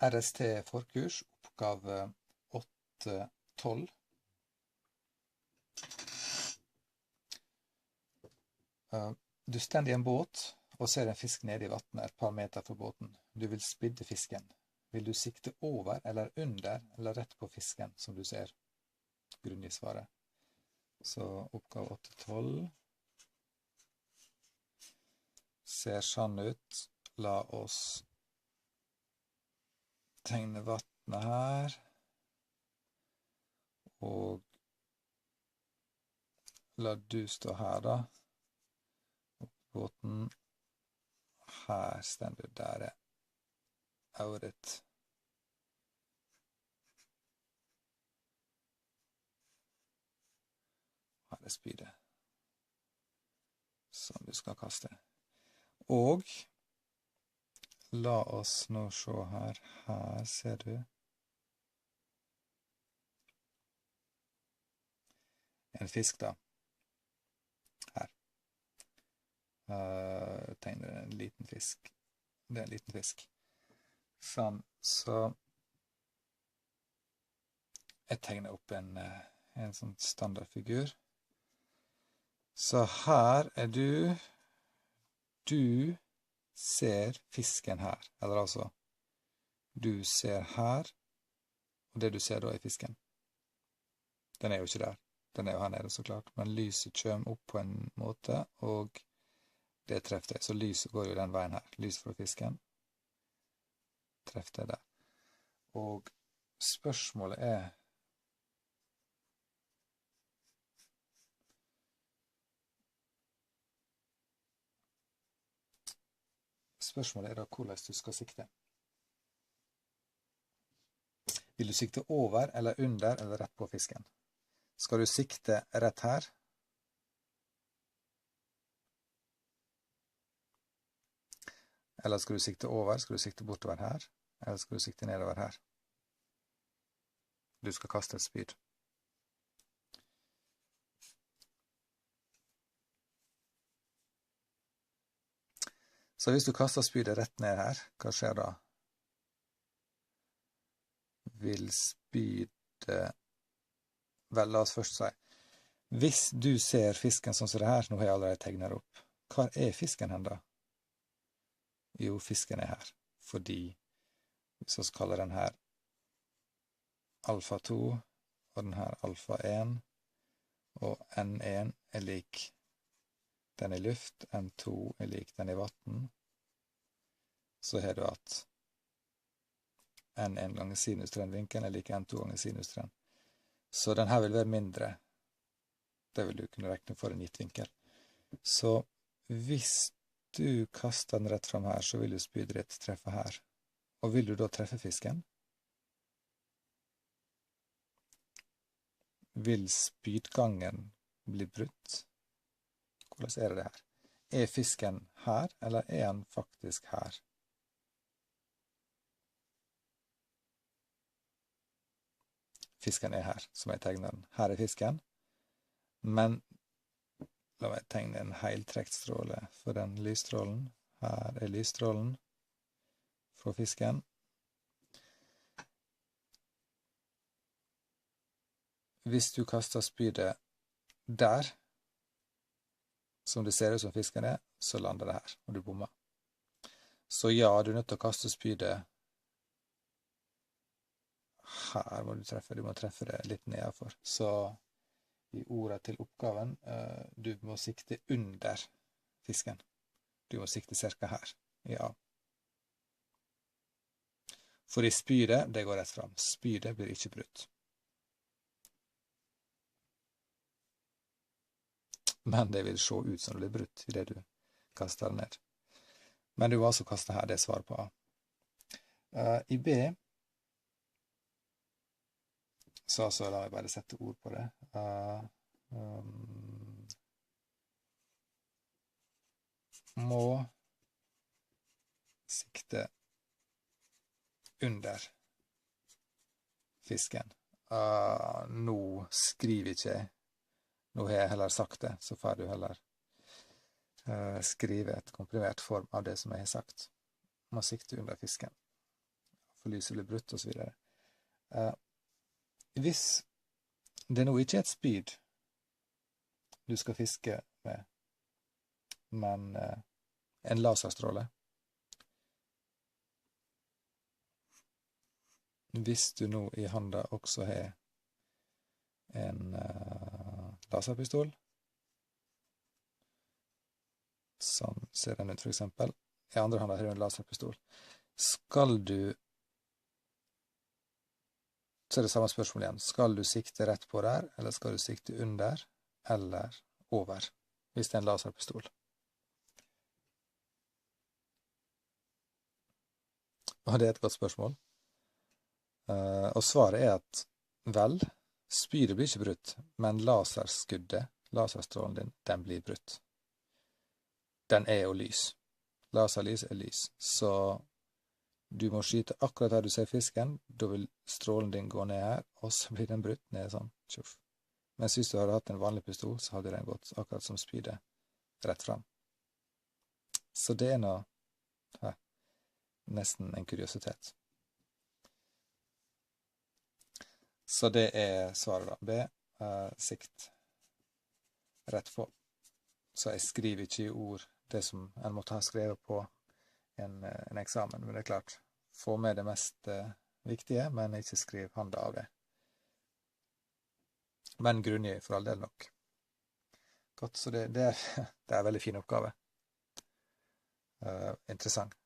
RST forkurs, oppgave 8.12. Du stender i en båt og ser en fisk nede i vattnet et par meter fra båten. Du vil spidde fisken. Vil du sikte over eller under eller rett på fisken som du ser? Grunn i svaret. Så oppgave 8.12 ser sånn ut. La oss tegne vattnet her. Og la du stå her da. Båten. Her stender du der øret. Her spydet. Som du skal kaste. Og la oss nå se her. Her ser du. En fisk da. Her. Tegner en liten fisk. Det er en liten fisk. Sånn, så jeg tegner opp en sånn standardfigur. Så her er du. Du ser fisken her. Eller altså, du ser her, og det du ser da er fisken. Den er jo ikke der. Den er jo her nede så klart, men lyset kommer opp på en måte, og det treffer deg. Så lyset går jo den veien her. Lys fra fisken. Treffer deg der. Og spørsmålet er da hvordan du skal sikte. Vil du sikte over eller under eller rett på fisken? Skal du sikte rett her? Eller skal du sikte over? Skal du sikte bortover her? Eller skal du sikte nedover her? Du skal kaste et spyd. Så hvis du kaster spydet rett ned her, hva skjer da? Vil spydet... Vel, la oss først si. Hvis du ser fisken sånn som det her, nå har jeg allerede tegnet opp. Hva er fisken hen da? Jo, fisken er her. Fordi, hvis vi kaller den her alfa 2, og den her alfa 1, og N1 er lik den i luft, N2 er lik den i vatten, så har du at N1 ganger sinus 3-vinkelen er lik N2 ganger sinus 3. Så den her vil være mindre. Det vil du kunne regne for en gitt vinkel. Så hvis du kaster den rett frem her, så vil du spydet ditt treffe her. Og vil du da treffe fisken? Vil spydgangen bli brutt? Hvordan er det her? Er fisken her, eller er han faktisk her? Fisken er her, som jeg tegner den. Her er fisken. Men la meg tegne en heltrektstråle for den lysstrålen. Her er lysstrålen fra fisken. Hvis du kaster spydet der, som det ser ut som fisken er, så lander det her, og du bommer. Så ja, du er nødt til å kaste spydet her må du må treffe det litt nedenfor. Så i ordet til oppgaven, du må sikte under fisken. Du må sikte cirka her, ja. For i spydet, det går rett frem. Spydet blir ikke brutt. Men det vil se ut som det blir brutt i det du kaster det ned. Men du må altså kaste her, det er svar på A. I B, så la meg bare sette ord på det. Må sikte under fisken. Nå skriver ikke jeg. Nå har jeg heller sagt det, så får du heller skrive et komprimert form av det som jeg har sagt. Må sikte under fisken. for lyset blir brutt, og så videre. Hvis det nå ikke er et spyd du skal fiske med, men en laserstråle. Hvis du nå i handa også har en laserpistol, sånn ser den ut for eksempel. I andre handa har du en laserpistol. Så er det samme spørsmål igjen. Skal du sikte rett på der, eller skal du sikte under, eller over, hvis det er en laserpistol? Og det er et godt spørsmål. Og svaret er at, vel, spydet blir ikke brutt, men laserskuddet, laserstrålen din, den blir brutt. Den er jo lys. Laserlys er lys, så du må skyte akkurat der du ser fisken, da vil strålen din gå ned her, og så blir den brutt ned sånn, tjoff. Mens hvis du hadde hatt en vanlig pistol, så hadde den gått akkurat som spydet, rett fram. Så det er nesten en kuriositet. Så det er svaret da. B, sikt rett på. Så jeg skriver ikke i ord det som en måtte ha skrevet på en eksamen, men det er klart, få med det mest viktige, men ikke skriv handa av det. Men grunnig for all del nok. Godt, så det er en veldig fin oppgave. Interessant.